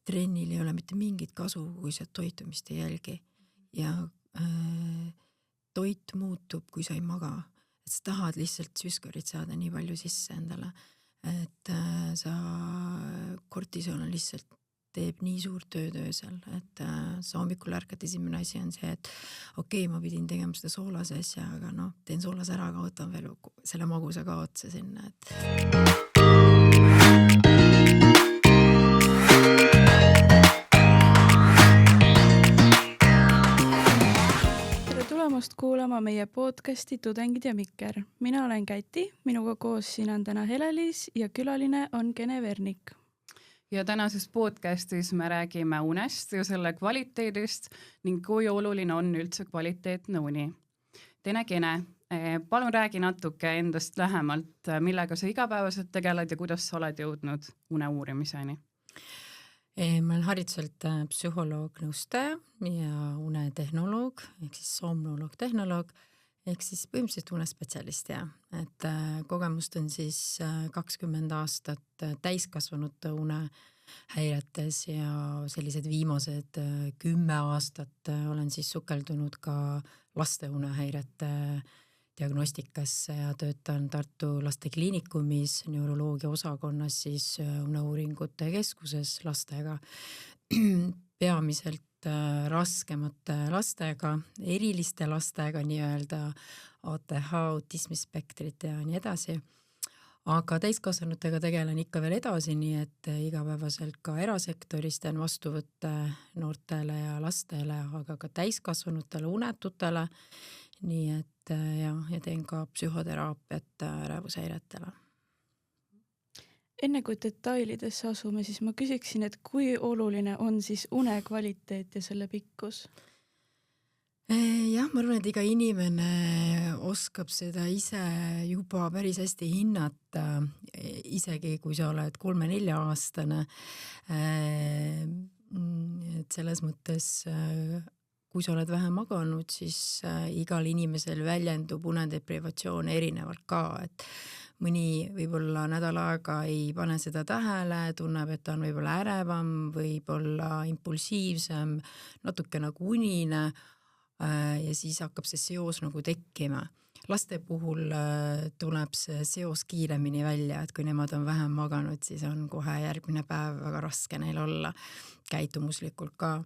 trennil ei ole mitte mingit kasu, kui sa toitumist ei jälgi ja toit muutub, kui sa ei maga, et sa tahad lihtsalt süskorit saada nii palju sisse endale, et sa kortisool on lihtsalt teeb nii suurt tööd öösel, et sa hommikul ärkad, esimene asi on see, et okei, ma pidin tegema seda soolase asja, aga noh, teen soolase ära, aga võtan veel selle magusa ka otsa sinna, et kuulama meie podcasti Tudengid ja Mikker. Mina olen Käti, minuga koos siin on täna Hele-Liis ja külaline on Kene Vernik. Ja tänases podcastis me räägime unest ja selle kvaliteedist ning kui oluline on üldse kvaliteetne uni. Kene, palun räägi natuke endast lähemalt, millega sa igapäevaselt tegeled ja kuidas sa oled jõudnud une uurimiseni? Ma olen hariduselt psühholoog, nõustaja ja unetehnoloog ehk siis somnoloog, tehnoloog ehk siis põhimõtteliselt unespetsialist ja et kogemust on siis 20 aastat täiskasvanute unehäiretes ja sellised viimased 10 aastat olen siis sukeldunud ka laste unehäirete diagnostikasse ja töötan Tartu Lastekliinikumis neuroloogia osakonnas siis uneuuringute keskuses lastega, peamiselt raskemate lastega, eriliste lastega nii-öelda ATH, autismispektrit ja nii edasi. Aga täiskasvanutega tegelen ikka veel edasi, nii et igapäevaselt ka erasektoris teen vastuvõtte noortele ja lastele, aga ka täiskasvanutele, unetutele. Nii et ja teen ka psühhoteraapiat ärevuseiretele. Enne kui detailidesse asume, siis ma küsiksin, et kui oluline on siis une kvaliteet ja selle pikkus? Jah, ma arvan, et iga inimene oskab seda ise juba päris hästi hinnata, isegi kui sa oled 3-4 aastane. Et selles mõttes kui sa oled vähe maganud, siis igal inimesel väljendub unedeprivatsioon erinevalt ka, et mõni võib-olla nädal aega ei pane seda tähele, tunneb, et ta on võib-olla ärevam, võib-olla impulsiivsem, natuke nagu unine ja siis hakkab see seos nagu tekkima. Laste puhul tuleb see seos kiiremini välja, et kui nemad on vähem maganud, siis on kohe järgmine päev väga raske neil olla käitumuslikult ka.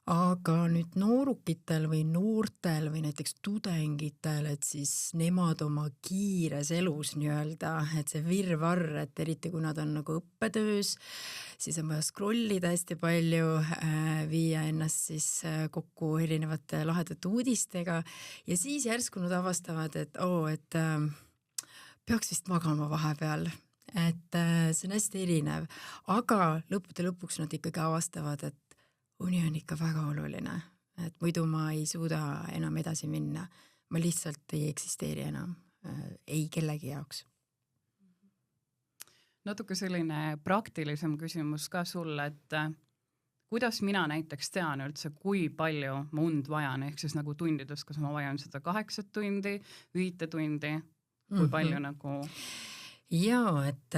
Aga nüüd noorukitel või noortel või näiteks tudengitel, et siis nemad oma kiires elus nii-öelda, et see virvarr, et eriti kui nad on nagu õppetöös, siis on vaja scrollida hästi palju, viia ennast siis kokku erinevate lahedate uudistega ja siis järsku nad avastavad, et peaks vist magama vahepeal. Et see on hästi erinev, aga lõppude lõpuks nad ikkagi avastavad, et uni on ikka väga oluline, et muidu ma ei suuda enam edasi minna. Ma lihtsalt ei eksisteeri enam, ei kellegi jaoks. Natuke selline praktilisem küsimus ka sulle, et kuidas mina näiteks tean üldse, kui palju ma und vajan, ehk siis nagu tundides, kas ma vajan seda 8 tundi, 5 tundi, kui palju nagu... Jaa, et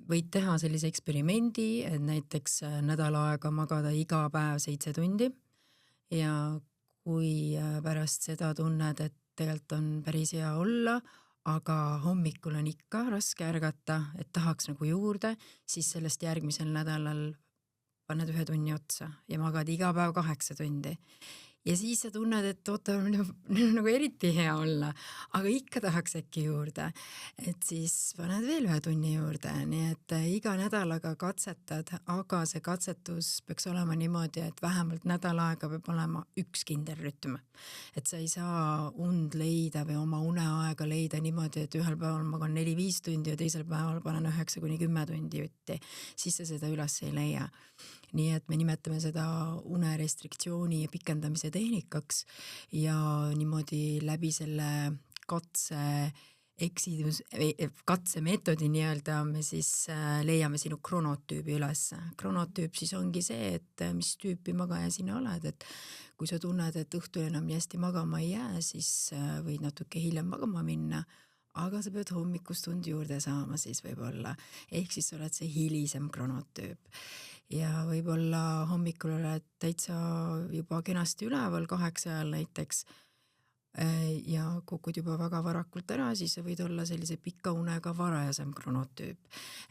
võid teha sellise eksperimendi, et näiteks nädal aega magada iga päev 7 tundi ja kui pärast seda tunned, et tegelikult on päris hea olla, aga hommikul on ikka raske ärgata, et tahaks nagu juurde, siis sellest järgmisel nädalal paned 1 tunni otsa ja magad iga päev 8 tundi. Ja siis sa tunned, et oota, nagu eriti hea olla, aga ikka tahaks äkki juurde, et siis paned veel 1 tunni juurde, nii et iga nädalaga katsetad, aga see katsetus peaks olema niimoodi, et vähemalt nädal aega peab olema üks kindel rütm. Et sa ei saa und leida või oma uneaega leida niimoodi, et ühel päeval magan 4-5 tundi ja teisel päeval panen 9-10 tundi jutti, siis sa seda üles ei leia. Nii et me nimetame seda unerestriktsiooni ja pikendamise tehnikaks ja niimoodi läbi selle katsemeetodi nii-öelda me siis leiame sinu kronotüübi üles. Kronotüüp siis ongi see, et mis tüüpi magaja sina oled, et kui sa tunned, et õhtul enam nii hästi magama ei jää, siis võid natuke hiljem magama minna, aga sa pead hommikustund juurde saama siis võib-olla, ehk siis sa oled see hilisem kronotüüp ja võib-olla hommikul oled täitsa juba kenasti üleval 8 ajal näiteks ja kukud juba väga varakult ära, siis sa võid olla sellise pika unega varajasem kronotüüp.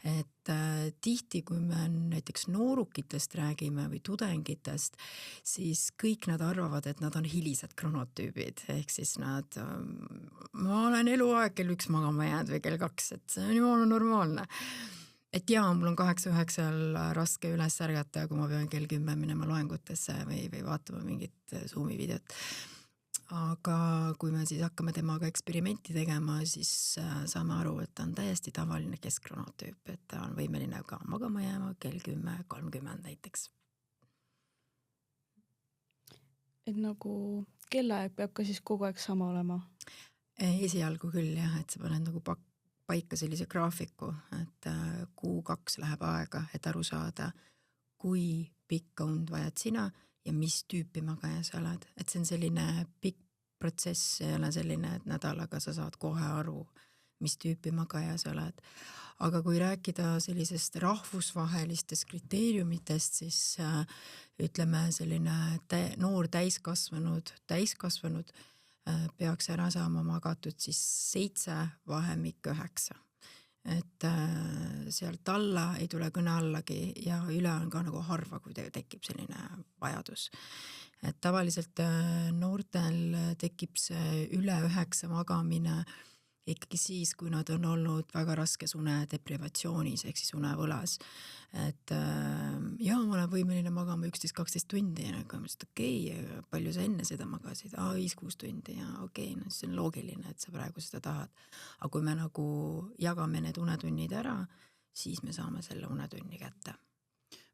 Et tihti, kui me näiteks noorukitest räägime või tudengitest, siis kõik nad arvavad, et nad on hilised kronotüübid, ehk siis nad, ma olen eluaeg kell 1 magama jäänud või kell 2, et see on jumala normaalne. Et jaa, mul on 8-9 ajal raske üles ärgata, kui ma pean kell 10 minema loengutesse või vaatama mingit Zoomi videot. Aga kui me siis hakkame temaga eksperimenti tegema, siis saame aru, et ta on täiesti tavaline keskkronotüüp, et ta on võimeline ka magama jääma kell 10:30 näiteks. Et nagu kellaaeg peab ka siis kogu aeg sama olema? Esialgu küll jah, et sa paned nagu paika sellise graafiku, et Q2 läheb aega, et aru saada, kui pikka und vajad sina ja mis tüüpi magaja sa oled. Et see on selline pikk protsess, ei ole selline, et nädalaga sa saad kohe aru, mis tüüpi magaja sa oled. Aga kui rääkida sellisest rahvusvahelistest kriteeriumitest, siis ütleme selline noor täiskasvanud peaks ära saama magatud siis 7, vahemik 9. Et sealt alla ei tule kõne allagi ja üle on ka nagu harva, kui tekib selline vajadus. Et tavaliselt noortel tekib see üle 9 magamine ikkagi siis, kui nad on olnud väga raskes unedeprivatsioonis ehk siis unevõlas. Et jaa, ma olen võimeline magama 11-12 tundi ja nagu okei, palju sa enne seda magasid? 5-6 tundi ja okei, no see on loogiline, et sa praegu seda tahad. Aga kui me nagu jagame need unetunnid ära, siis me saame selle unetunni kätte.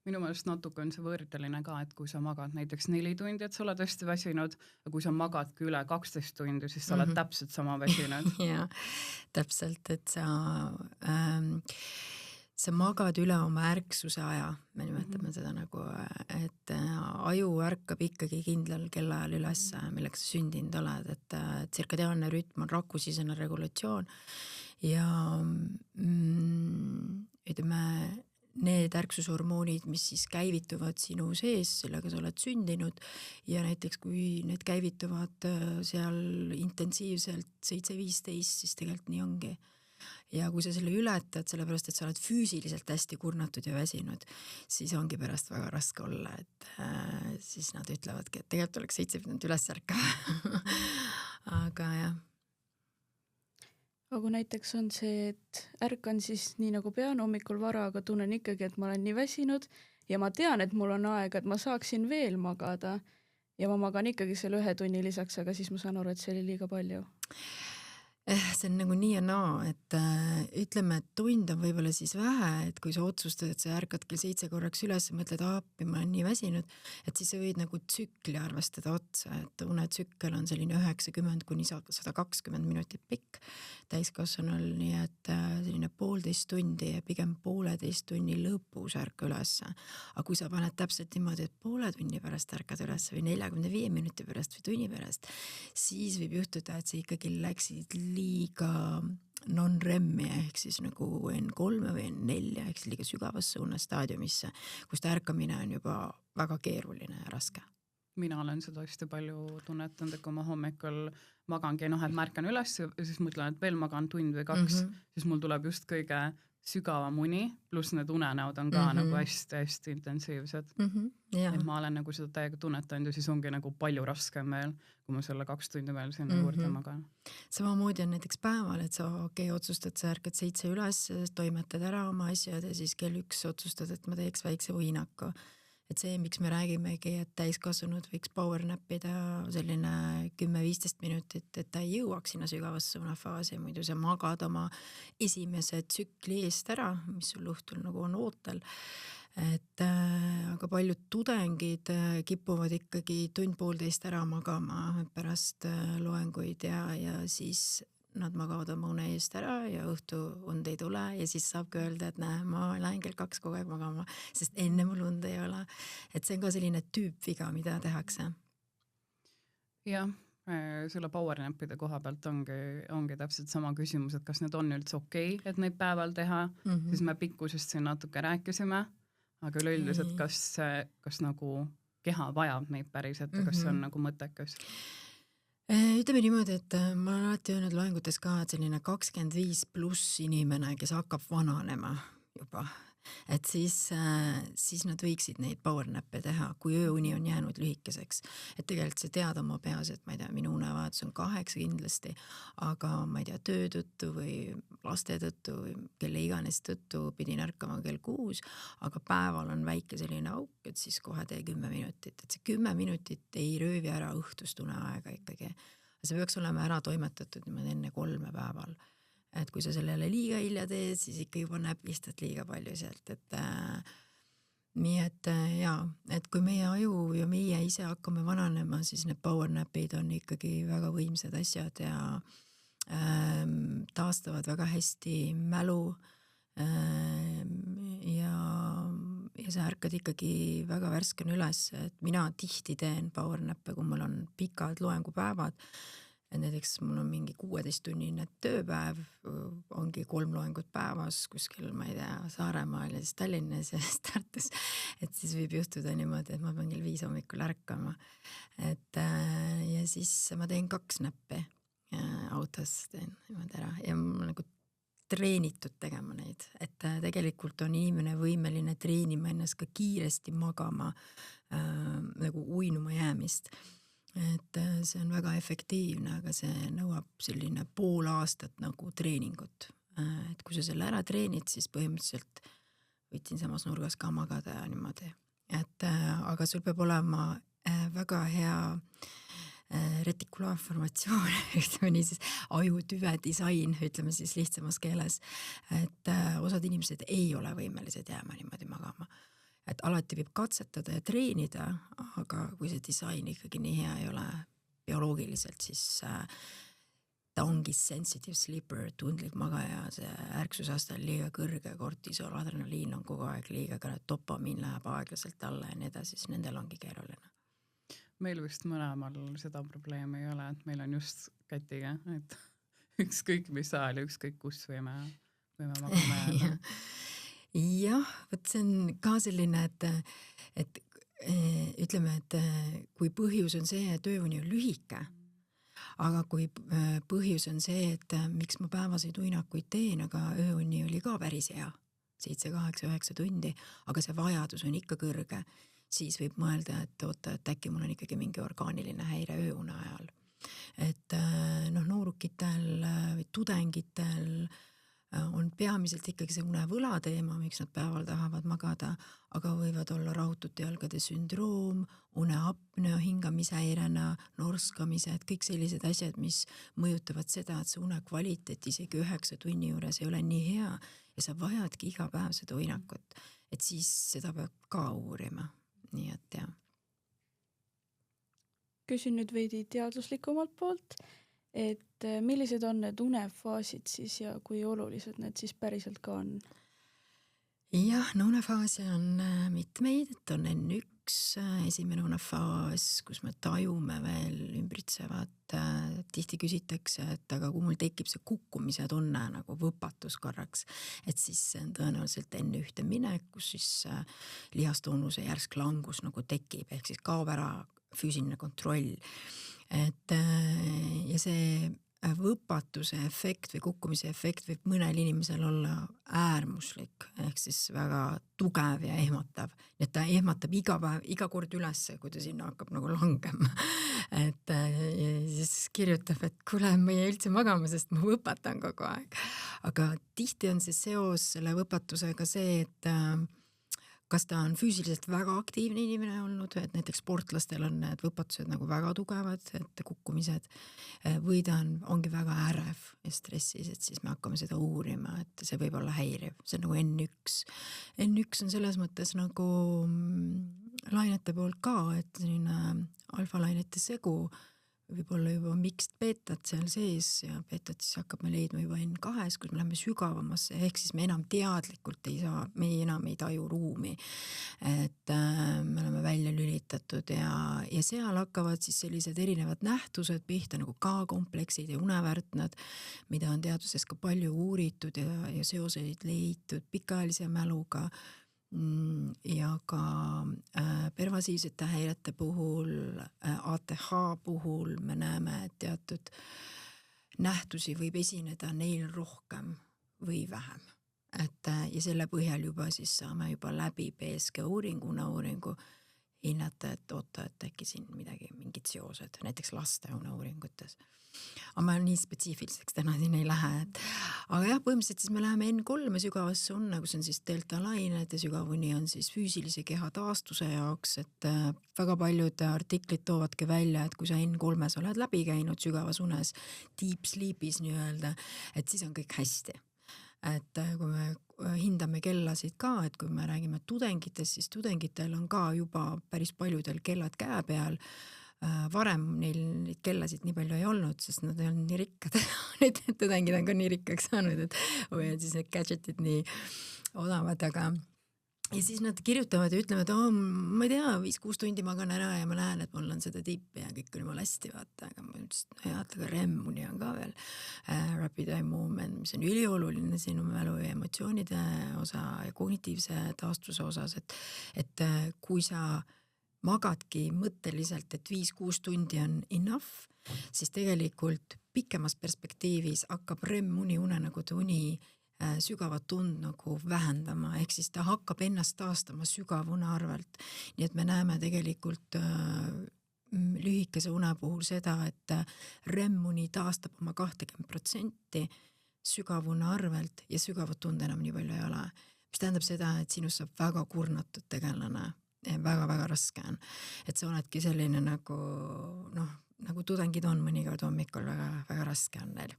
Minu meelest natuke on see võrdeline ka, et kui sa magad näiteks 4 tundi, et sa oled hästi väsinud, ja kui sa magadki üle 12 tundi, siis sa oled täpselt sama väsinud. Jaa, täpselt, et sa magad üle oma ärksuse aja, me nimetame seda nagu, et aju ärkab ikkagi kindlal kellaajal üles, milleks sa sündinud oled, et tsirkadiaalne rütm on rakusisene regulatsioon ja ütleme, need ärksushormoonid, mis siis käivituvad sinu sees, sellega sa oled sündinud ja näiteks kui need käivituvad seal intensiivselt 7-15, siis tegelikult nii ongi. Ja kui sa selle ületad, sellepärast, et sa oled füüsiliselt hästi kurnatud ja väsinud, siis ongi pärast väga raske olla, et siis nad ütlevadki, et tegelikult oleks 7 minutit üles ärkama. Aga jah. Aga näiteks on see, et ärkan siis nii nagu pean hommikul vara, aga tunnen ikkagi, et ma olen nii väsinud ja ma tean, et mul on aega, et ma saaksin veel magada ja ma magan ikkagi selle 1 tunni lisaks, aga siis ma saan aru, et see oli liiga palju. See on nagu nii ja naa, et ütleme, et tund on võib-olla siis vähe, et kui sa otsustad, et sa ärkad kell 7 korraks üles ja mõtled, appi, ma olen nii väsinud, et siis sa võid nagu tsükli arvestada otsa, et unetsükkel on selline 90-120 minutit pikk täiskasvanul, nii et selline 1,5 tundi ja pigem 1,5 tunni lõpus ärka ülesse. Aga kui sa paned täpselt niimoodi, et 1,5 tunni pärast ärkad ülesse või 45 minuti pärast või tunni pärast, siis võib juhtuda, et sa ikkagi läksid liiga non-REM-i ehk siis nagu N3 või N4 ehk siis liiga sügavasse unestaadiumisse, kus ärkamine on juba väga keeruline ja raske. Mina olen seda hästi palju tunnetanud, et kui ma hommikul magangi, et märkan üles ja siis mõtlen, et veel magan tund või 2, siis mul tuleb just kõige sügavam uni, pluss need unenäod on ka nagu hästi-hästi intensiivsed. Et ma olen nagu seda täiega tunnetanud ja siis ongi nagu palju raskem veel, kui ma selle 2 tundi veel sinna juurde magan. Samamoodi on näiteks päeval, et sa otsustad, sa ärkad 7 üles, toimetad ära oma asjad ja siis kell 1 otsustad, et ma teeks väikse uinaku. Et see, miks me räägimegi, et täiskasvanud võiks power nappida selline 10-15 minutit, et ta ei jõuaks sinna sügavasse unefaasi, muidu sa magad oma esimese tsükli eest ära, mis sul õhtul nagu on ootel. Et aga paljud tudengid kipuvad ikkagi 1-1,5 ära magama pärast loenguid ja siis nad magavad oma une eest ära ja õhtu und ei tule ja siis saabki öelda, et näe, ma lähen kell 2 kogu aeg magama, sest enne mul und ei ole. Et see on ka selline tüüpviga, mida tehakse. Jah, selle powernapide koha pealt ongi täpselt sama küsimus, et kas need on üldse okei, et neid päeval teha, siis me pikkusest siin natuke rääkisime, aga üleüldiselt kas nagu keha vajab neid päriselt ja kas see on nagu mõttekas? Ütleme niimoodi, et ma olen alati öelnud loengutes ka, et selline 25+ inimene, kes hakkab vananema juba, et siis nad võiksid neid powernap'e teha, kui ööuni on jäänud lühikeseks. Et tegelikult sa tead oma peas, et ma ei tea, minu unevajadus on 8 kindlasti, aga ma ei tea, töö tõttu või laste tõttu või kelle iganes tõttu pidin ärkama kell 6, aga päeval on väike selline auk, et siis kohe tee 10 minutit. Et see 10 minutit ei röövi ära õhtust uneaega ikkagi. See peaks olema ära toimetatud niimoodi enne 3 päeval. Et kui sa sellele liiga hilja teed, siis ikka juba näpistad liiga palju sealt, et nii et jaa, et kui meie aju ja meie ise hakkame vananema, siis need powernapid on ikkagi väga võimsad asjad ja taastavad väga hästi mälu ja sa ärkad ikkagi väga värskena üles, et mina tihti teen powernap'e, kui mul on pikad loengupäevad. Et näiteks mul on mingi 16-tunnine tööpäev, ongi 3 loengut päevas kuskil, ma ei tea, Saaremaal ja siis Tallinnas ja siis Tartus. Et siis võib juhtuda niimoodi, et ma pean kell 5 hommikul ärkama. Et ja siis ma teen 2 näppi autos, teen niimoodi ära ja ma nagu treenitud tegema neid, et tegelikult on inimene võimeline treenima ennast ka kiiresti magama, nagu uinuma jäämist. Et see on väga efektiivne, aga see nõuab selline pool aastat nagu treeningut. Et kui sa selle ära treenid, siis põhimõtteliselt võid siin samas nurgas ka magada ja niimoodi. Et aga sul peab olema väga hea retikulaarformatsioon, ütleme nii siis ajutüve disain, ütleme siis lihtsamas keeles. Et osad inimesed ei ole võimelised jääma niimoodi magama. Et alati võib katsetada ja treenida, aga kui see disain ikkagi nii hea ei ole bioloogiliselt, siis ta ongi sensitive sleeper, tundlik magaja, see ärksusaste on liiga kõrge, kortisol, adrenaliin on kogu aeg liiga, ka dopamiin läheb aeglaselt alla ja nii edasi, siis nendel ongi keeruline. Meil vist mõlemal seda probleemi ei ole, et meil on just Kätiga, et ükskõik mis ajal ja ükskõik kus võime magama jääda. Jah, võt see on ka selline, et ütleme, et kui põhjus on see, et ööuni on lühike, aga kui põhjus on see, et miks ma päevaseid uinakuid teen, aga ööuni oli ka päris hea, 7, 8, 9 tundi, aga see vajadus on ikka kõrge, siis võib mõelda, et oota, et äkki mul on ikkagi mingi orgaaniline häire ööune ajal. Et noorukitel või tudengitel on peamiselt ikkagi see unevõla teema, miks nad päeval tahavad magada, aga võivad olla rahutute jalgade sündroom, uneapnea, hingamishäirena, norskamise, et kõik sellised asjad, mis mõjutavad seda, et see unekvaliteet isegi 9 tunni juures ei ole nii hea ja sa vajadki iga päev seda uinakut, et siis seda peab ka uurima, nii et jah. Küsin nüüd veidi teaduslikumalt poolt, et millised on need unefaasid siis ja kui olulised need siis päriselt ka on? Jah, unefaase on mitmeid, et on N1, esimene unefaas, kus me tajume veel ümbritsevat. Tihti küsitakse, et aga kui mul tekib see kukkumise tunne nagu võpatus korraks, et siis see on tõenäoliselt N1 minek, kus siis lihastoonuse järsk langus nagu tekib, ehk siis kaob ära füüsiline kontroll. Et ja see võpatuse efekt või kukkumise efekt võib mõnel inimesel olla äärmuslik, ehk siis väga tugev ja ehmatav. Et ta ehmatab iga päev, iga kord ülesse, kui ta sinna hakkab nagu langema. Et siis kirjutab, et kuule, ma ei üldse magama, sest ma võpatan kogu aeg. Aga tihti on see seos selle võpatusega see, et kas ta on füüsiliselt väga aktiivne inimene olnud, et näiteks sportlastel on need võpatused nagu väga tugevad, et kukkumised, või ta ongi väga ärev ja stressis, et siis me hakkame seda uurima, et see võib olla häiriv, see on nagu N1. N1 on selles mõttes nagu lainete poolt ka, et selline alfalainete segu võib olla juba mixed betat seal sees ja betat siis hakkab me leidma juba N2, kus me läheme sügavamasse, ehk siis me enam teadlikult ei saa, me enam ei taju ruumi. Et me oleme välja lülitanud tekitatud ja seal hakkavad siis sellised erinevad nähtused pihta nagu K-kompleksid ja unevärtnad, mida on teaduses ka palju uuritud ja seoseid leitud pikaajalise mäluga ja ka pervasiivsete häirete puhul, ATH puhul me näeme, et teatud nähtusi võib esineda neil rohkem või vähem. Ja selle põhjal juba siis saame juba läbi BSG uneuuringu hinnata, et oota, et äkki siin mingid seosed, näiteks laste uneuuringutes. Aga ma nii spetsiifiliseks täna siin ei lähe. Aga jah, põhimõtteliselt siis me läheme N3 sügavasse unne, kus on siis delta-lained ja sügavuni on siis füüsilise keha taastuse jaoks, et väga paljud artiklid toovadki välja, et kui sa N3-s oled läbi käinud sügavas unes, deep sleep'is nii-öelda, et siis on kõik hästi. Et kui me hindame kellasid ka, et kui me räägime tudengitest, siis tudengitel on ka juba päris paljudel kellad käe peal. Varem neil neid kellasid nii palju ei olnud, sest nad ei olnud nii rikkad. Need tudengid on ka nii rikkaks saanud, et või on siis need gadgetid nii odavad, aga ja siis nad kirjutavad ja ütlevad, ma ei tea, 5-6 tundi magan ära ja ma näen, et mul on seda tippi ja kõik on jumala hästi, vaata, aga ma ütlesin, aga REM-uni on ka veel rapid eye movement, mis on ülioluline sinu mälu ja emotsioonide osa ja kognitiivse taastuse osas, et kui sa magadki mõtteliselt, et 5-6 tundi on enough, siis tegelikult pikemas perspektiivis hakkab REM-uni unenägude uni sügavat und nagu vähendama, ehk siis ta hakkab ennast taastama sügavune arvelt. Nii et me näeme tegelikult lühikese une puhul seda, et REM-uni taastab oma 20% sügavune arvelt ja sügavat und enam nii palju ei ole. Mis tähendab seda, et sinust saab väga kurnatud tegelane. Väga-väga raske on. Et sa oledki selline nagu tudengid on mõnikord hommikul väga raske on neil.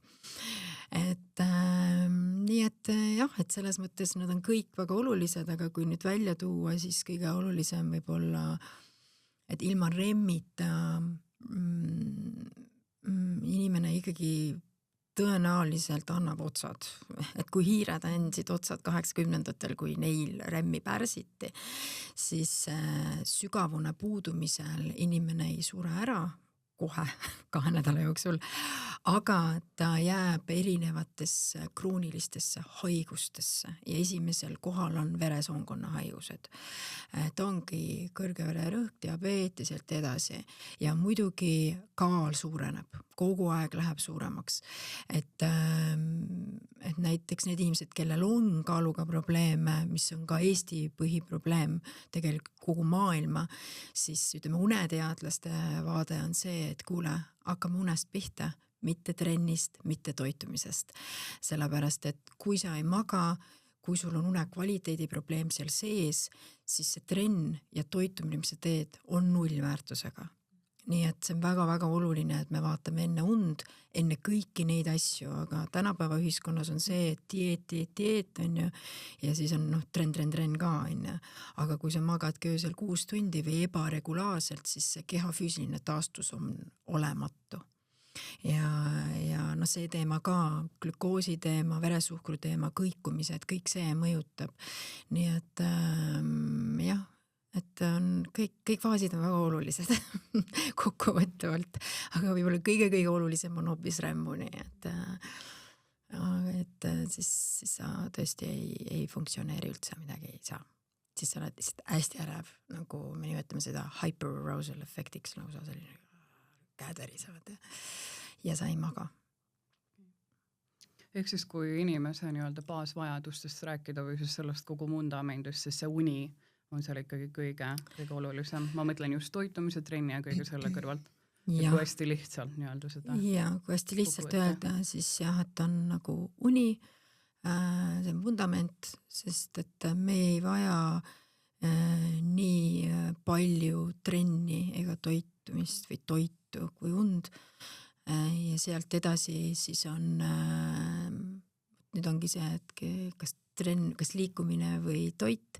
Nii et jah, et selles mõttes nad on kõik väga olulised, aga kui nüüd välja tuua, siis kõige olulisem võib olla, et ilma REM-ita inimene ikkagi tõenäoliselt annab otsad. Et kui hiired andsid otsad 80-ndatel, kui neil REM-i pärsiti, siis sügavune puudumisel inimene ei sure ära kohe 2 nädala jooksul, aga ta jääb erinevatesse kroonilistesse haigustesse ja esimesel kohal on veresoonkonna haigused. Ta ongi kõrge vererõhk, diabeet ja sealt edasi ja muidugi kaal suureneb, kogu aeg läheb suuremaks. Et näiteks need inimesed, kellel on kaaluga probleeme, mis on ka Eesti põhiprobleem, tegelikult kogu maailma, siis ütleme uneteadlaste vaade on see, et kuule, hakkame unest pihta, mitte trennist, mitte toitumisest. Sellepärast, et kui sa ei maga, kui sul on une kvaliteedi probleem seal sees, siis see trenn ja toitumine, mis sa teed, on nullväärtusega. Nii et see on väga-väga oluline, et me vaatame enne und, enne kõiki neid asju, aga tänapäeva ühiskonnas on see, et dieet on ju, ja siis on trenn ka on ju. Aga kui sa magad öösel 6 tundi või ebaregulaarselt, siis see keha füüsiline taastus on olematu. Ja see teema ka, glükoosi teema, veresuhkru teema, kõikumised, kõik see mõjutab. Nii et jah, et on kõik faasid on väga olulised kokkuvõttavalt, aga võib-olla kõige olulisem on hoopis REM-uni, et siis sa tõesti ei funktsioneeri üldse midagi ei saa. Siis sa oled lihtsalt hästi ärev, nagu me nimetame seda hyperarousal efektiks, nagu sa selline käederisevad ja sa ei maga. Ehk siis kui inimese nii-öelda baasvajadustest rääkida või siis sellest kogu vundamendist, siis see uni on seal ikkagi kõige olulisem. Ma mõtlen just toitumise, trenni ja kõige selle kõrvalt. Ja kui hästi lihtsalt nii-öelda seda. Ja kui hästi lihtsalt öelda, siis jah, et on nagu uni, see on vundament, sest et me ei vaja nii palju trenni ega toitumist või toitu kui und. Ja sealt edasi siis on, nüüd ongi see, et kas liikumine või toit,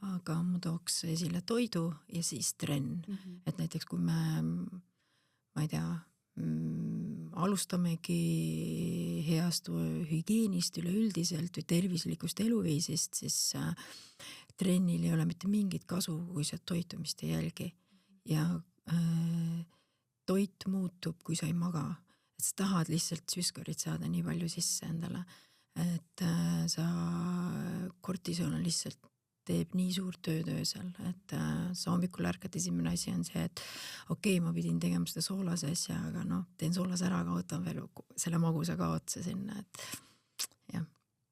aga ma tooks esile toidu ja siis trenn. Et näiteks kui ma ei tea, alustamegi heast hügienist üleüldiselt või tervislikust eluviisist, siis trennil ei ole mitte mingit kasu, kui sa toitumist ei jälgi. ja toit muutub, kui sa ei maga, et sa tahad lihtsalt süskarit saada nii palju sisse endale, et sa kortisool on lihtsalt teeb nii suurt tööd öösel, et sa hommikul ärkad, esimene asi on see, et okei, ma pidin tegema seda soolase asja, aga teen soolase ära, aga võtan veel selle magusa ka otsa sinna, et jah.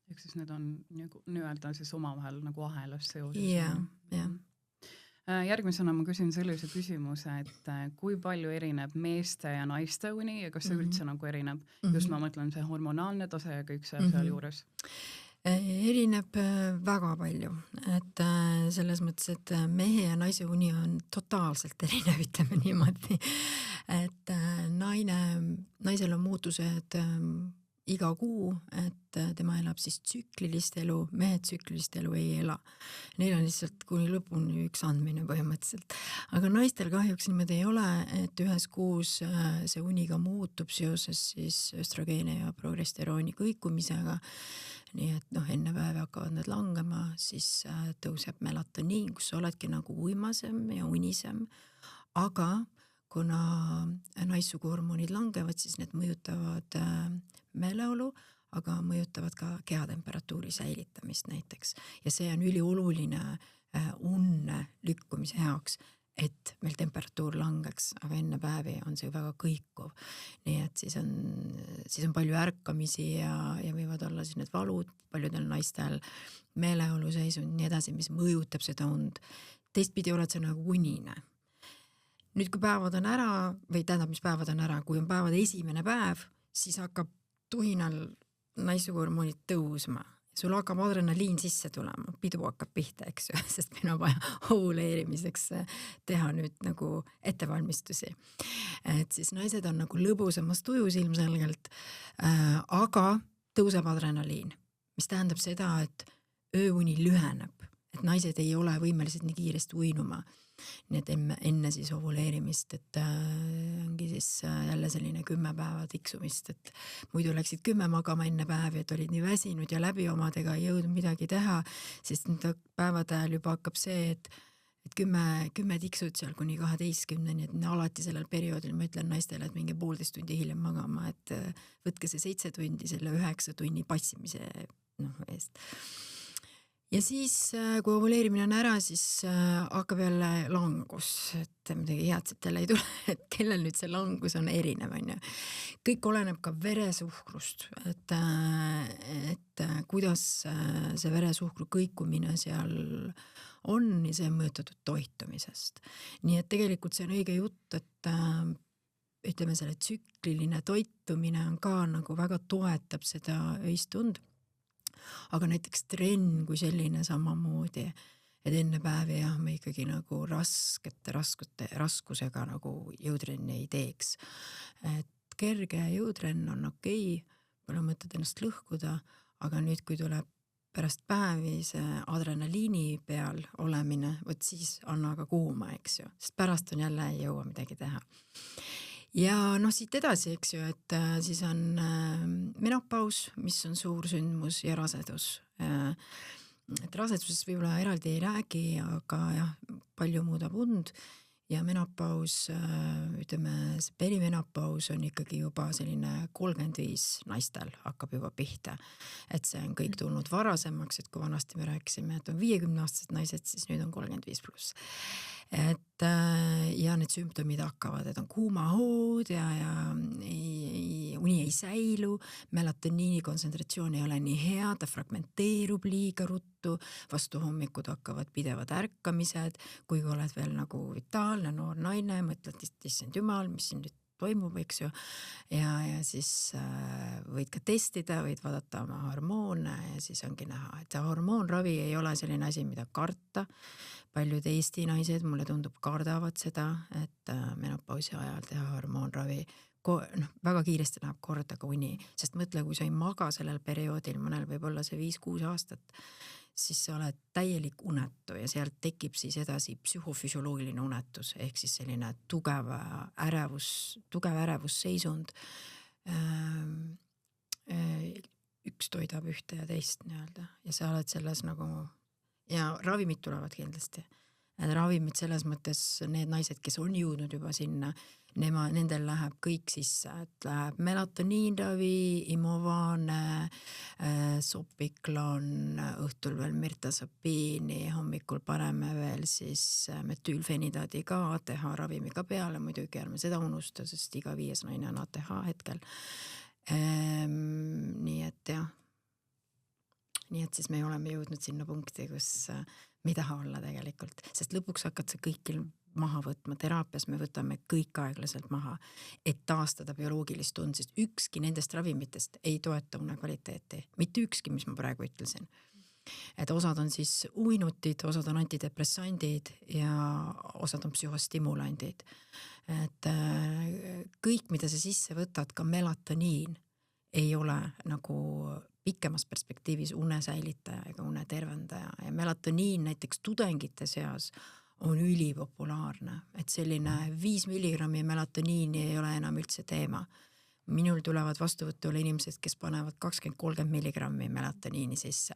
Eks siis need on nii-öelda siis omavahel nagu ahelas seoses. Jah. Järgmisena ma küsin sellise küsimuse, et kui palju erineb meeste ja naiste uni ja kas see üldse nagu erineb? Just ma mõtlen see hormonaalne tase ja kõik see seal juures. Erineb väga palju, et selles mõttes, et mehe ja naise uni on totaalselt erinev, ütleme niimoodi, et naisel on muutused iga kuu, et tema elab siis tsüklilist elu, mehed tsüklilist elu ei ela. Neil on lihtsalt kuni lõpuni üks andmine põhimõtteliselt. Aga naistel kahjuks niimoodi ei ole, et ühes kuus see uni ka muutub seoses siis östrogeene ja progesterooni kõikumisega. Nii et enne päevi hakkavad need langema, siis tõuseb melatoniin, kus sa oledki nagu uimasem ja unisem. Aga kuna naissuguhormoonid langevad, siis need mõjutavad meeleolu, aga mõjutavad ka kehatemperatuuri säilitamist näiteks. Ja see on ülioluline unne lükkumise heaks, et meil temperatuur langeks, aga enne päevi on see väga kõikuv. Nii et siis on palju ärkamisi ja võivad olla siis need valud, paljudel naistel meeleolu seisund, nii edasi, mis mõjutab seda und. Teistpidi oled sa nagu unine. Nüüd, kui päevad on ära, või tähendab, mis päevad on ära, kui on päevade esimene päev, siis hakkab tuhinal naissuguhormoonid tõusma. Sul hakkab adrenaliin sisse tulema, pidu hakkab pihta, eks ju, sest meil on vaja ovuleerimiseks teha nüüd nagu ettevalmistusi. Et siis naised on nagu lõbusamas tujus ilmselgelt, aga tõuseb adrenaliin, mis tähendab seda, et ööuni lüheneb, et naised ei ole võimelised nii kiiresti uinuma. Nii et enne siis ovuleerimist, et ongi siis jälle selline 10 päeva tiksumist, et muidu läksid 10 magama enne päevi, et olid nii väsinud ja läbi omadega ei jõudnud midagi teha, sest päevade ajal juba hakkab see, et 10 tiksud seal kuni 12, nii et alati sellel perioodil ma ütlen naistele, et mingi 1,5 tundi hiljem magama, et võtke see 7 tundi selle 9 tunni passimise eest. Ja siis, kui ovuleerimine on ära, siis hakkab jälle langus, et midagi head siit jälle ei tule, et kellel nüüd see langus on erinev. Kõik oleneb ka veresuhkrust, et kuidas see veresuhkru kõikumine seal on ja see on mõjutatud toitumisest. Nii et tegelikult see on õige jutt, et ütleme selle tsükliline toitumine on ka nagu väga toetab seda öistund. Aga näiteks trenn kui selline samamoodi, et enne päevi me ikkagi nagu raskusega nagu jõutrenni ei teeks. Et kerge jõutrenn on okei, pole mõtet ennast lõhkuda, aga nüüd, kui tuleb pärast päevi see adrenaliini peal olemine, võt siis anna ka kuuma, eks ju, sest pärast on jälle ei jõua midagi teha. Ja siit edasi, eks ju, et siis on menopaus, mis on suur sündmus ja rasedus. Et rasedusest võib-olla eraldi ei räägi, aga jah, palju muudab und ja menopaus, ütleme, see perimenopaus on ikkagi juba selline 35 naistel hakkab juba pihta. Et see on kõik tulnud varasemaks, et kui vanasti me rääkisime, et on 50-aastased naised, siis nüüd on 35+. Et ja need sümptomid hakkavad, et on kuumahood ja uni ei säilu, melatoniini kontsentratsioon ei ole nii hea, ta fragmenteerub liiga ruttu, vastu hommikud hakkavad pidevad ärkamised, kui oled veel nagu vitaalne noor naine, mõtled, issand jumal, mis siin nüüd toimub, eks ju, ja siis võid ka testida, võid vaadata oma hormoone ja siis ongi näha, et see hormoonravi ei ole selline asi, mida karta. Paljud Eesti naised, mulle tundub, kardavad seda, et menopausi ajal teha hormoonravi. Väga kiiresti läheb korda ka uni, sest mõtle, kui sa ei maga sellel perioodil, mõnel võib olla see 5-6 aastat, siis sa oled täielik unetu ja sealt tekib siis edasi psühhofüsioloogiline unetus, ehk siis selline tugev ärevusseisund. Üks toidab ühte ja teist nii-öelda ja sa oled selles nagu, ja ravimid tulevad kindlasti, ravimid selles mõttes, need naised, kes on jõudnud juba sinna, nendel läheb kõik sisse, et läheb melatoniinravi, Imovane, Sopiklon, õhtul veel mirtasopiini, hommikul paneme veel siis metüülfenidaadi ka ATH ravimi ka peale, muidugi ärme seda unusta, sest iga 5. naine on ATH hetkel. Nii et jah, nii et siis me oleme jõudnud sinna punkti, kus me ei taha olla tegelikult, sest lõpuks hakkad sa kõikil maha võtma, teraapias me võtame kõik aeglaselt maha, et taastada bioloogilist tund, sest ükski nendest ravimitest ei toeta une kvaliteeti, mitte ükski, mis ma praegu ütlesin. Et osad on siis uinutid, osad on antidepressandid ja osad on psühhostimulandid. Et kõik, mida sa sisse võtad, ka melatoniin ei ole nagu pikemas perspektiivis une säilitaja ega une tervendaja ja melatoniin näiteks tudengite seas on ülipopulaarne, et selline 5 milligrammi melatoniini ei ole enam üldse teema. Minul tulevad vastuvõtule inimesed, kes panevad 20-30 milligrammi melatoniini sisse,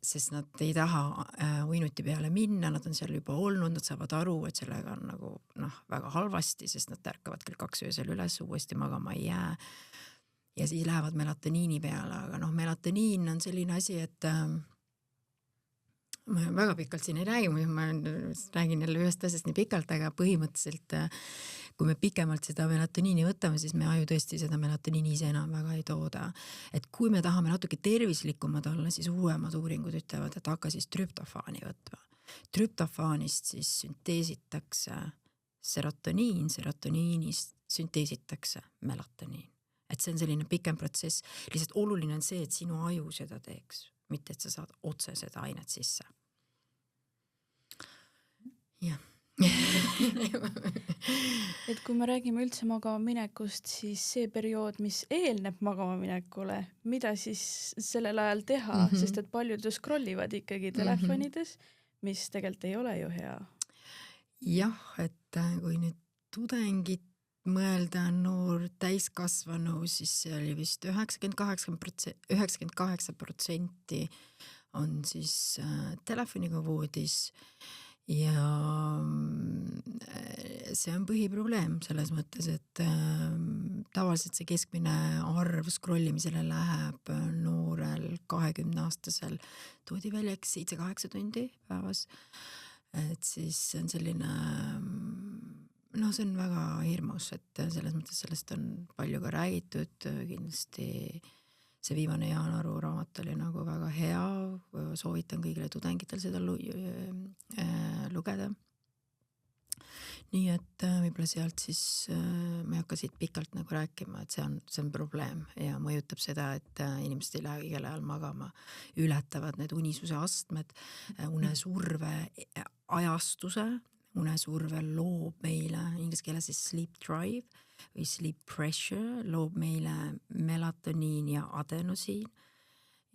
sest nad ei taha uinuti peale minna, nad on seal juba olnud, nad saavad aru, et sellega on nagu väga halvasti, sest nad tärkavad kell 2 öösel üles, uuesti magama ei jää. Ja siis lähevad melatoniini peale, aga melatoniin on selline asi, et ma väga pikalt siin ei räägi, ma räägin jälle ühest asjast nii pikalt, aga põhimõtteliselt kui me pikemalt seda melatoniini võtame, siis me aju tõesti seda melatoniini ise enam väga ei tooda. Et kui me tahame natuke tervislikumad olla, siis uuemad uuringud ütlevad, et hakka siis trüptofaani võtma. Trüptofaanist siis sünteesitakse serotoniin, serotoniinist sünteesitakse melatoniin. Et see on selline pikem protsess. Lihtsalt oluline on see, et sinu aju seda teeks, mitte et sa saad otse seda ainet sisse. Jah. Et kui me räägime üldse magama minekust, siis see periood, mis eelneb magama minekule, mida siis sellel ajal teha, sest et paljud ju scrollivad ikkagi telefonides, mis tegelikult ei ole ju hea. Jah, et kui nüüd tudengid mõelda noor täiskasvanu, siis see oli vist 98% on siis telefoniga voodis ja see on põhiprobleem selles mõttes, et tavaliselt see keskmine arv scrollimisele läheb noorel 20-aastasel toodi välja 7-8 tundi päevas, et siis on selline see on väga hirmus, et selles mõttes sellest on palju ka räägitud, kindlasti see viimane jaanuaru raamat oli nagu väga hea, soovitan kõigile tudengitel seda lugeda. Nii et võib-olla sealt siis me ei hakka siit pikalt nagu rääkima, et see on probleem ja mõjutab seda, et inimesed ei lähe igel ajal magama, ületavad need unisuse astmed, unesurve ajastuse, unesurve loob meile, inglise keeles siis sleep drive või sleep pressure, loob meile melatoniin ja adenosiin.